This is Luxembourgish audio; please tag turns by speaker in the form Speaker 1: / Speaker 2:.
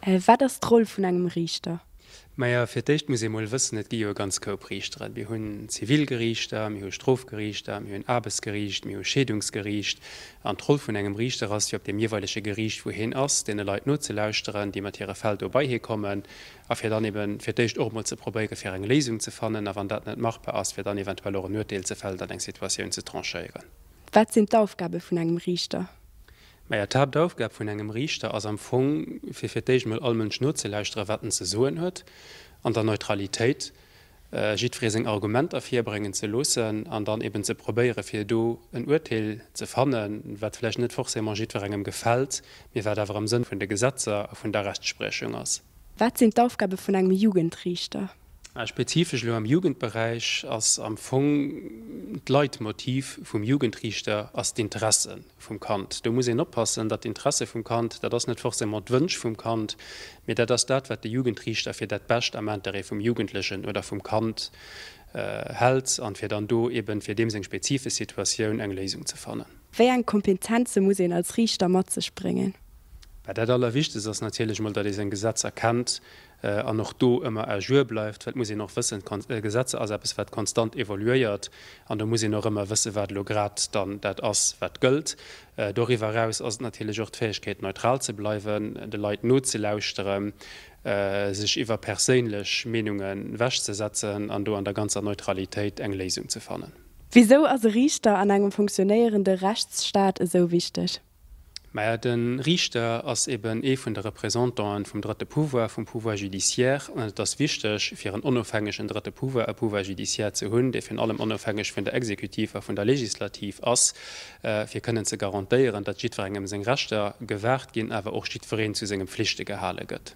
Speaker 1: Was ist die Rolle von einem Richter?
Speaker 2: Meier fir d'écht muss mal wissen, net Gio ganz Koprichter. Wir hunn Zivilgerichter, mir hunn Strafgerichter, mir hunn Arbeitsgericht, mir hunn Schädungsgericht. An Troll vun engem Richter ass op dem jeweilsche Gericht wohin ass, den Leiit not ze lauschteren, die mat ihre Feld vorbei kommen, a fir dann fir d'écht och mal ze probéieren fir eng Lesung ze fannen, a wann dat net machbar ass, fir dann eventuell auch Notdeel ze fällt, an eng Situationun ze trancheieren.
Speaker 1: Was sind die Aufgaben von einem Richter?
Speaker 2: Meier Tabdaufgab vun engem Richter ass am Fong fir firtéich mal all Mënsch Nuzelläustre wetten ze soen huet, an der Neutralitéit jietfriesing Argument affirbringen ze losen, an dann eben ze probéiere fir do en Urteil ze fannen, watläch net foch semmer jietwer engem gefällt, mir wär awer am Sinn vun de Gesetzer a vun der Rechtsprechung ass.
Speaker 1: Was sind die Aufgaben von einem Jugendrichter?
Speaker 2: Spezifisch lo am Jugendbereich ass am Fong Leitmotiv vum Jugendrichter ass d'Interessen vum Kant. Du muss oppassen, dat d'Interesse vum Kant, dat ass net for se mat wënsch vum Kant, mit dat ass dat wat de Jugendrichter fir dat best am Entere vum Jugendlichen oder vum Kant hält, an fir dann do eben fir dem seg spezifisch Situationun eng Lesung ze fannen.
Speaker 1: Wer eine Kompetenz muss als Richter matze bringen?
Speaker 2: Bei dat allerwichtig ist natürlich mal, dat ein Gesetz erkennt, an noch do immer erjur bleibt, muss ich noch wissen, Gesetze also es wird konstant evaluiert, an da muss ich noch immer wissen, wat lo grad dann dat ass wat gilt. Darüber heraus ist natürlich auch die Fähigkeit, neutral zu bleiben, de Leiit not zu lauschen, sich über persönlich Meinungen wegzusetzen, an do an der ganzen Neutralität eng Lesung zu fannen.
Speaker 1: Wieso als Richter an einem funktionierenden Rechtsstaat so wichtig?
Speaker 2: Meier den Richter ass eben vun der Repräsentanten vum dritte Pouvoir vum Pouvoir judiciaire, das wichtech fir een onofhängschen dritte Pouvoir Pouvoir judiciaire ze hunn, de vun allem onofhängg vun der Exekutiv a vun der Legislativ ass. Wir können ze garantiieren, dat jietwer engem seg Rechter gewährt ginn, awer och jietverreen zu segem Pflichte gehale gëtt.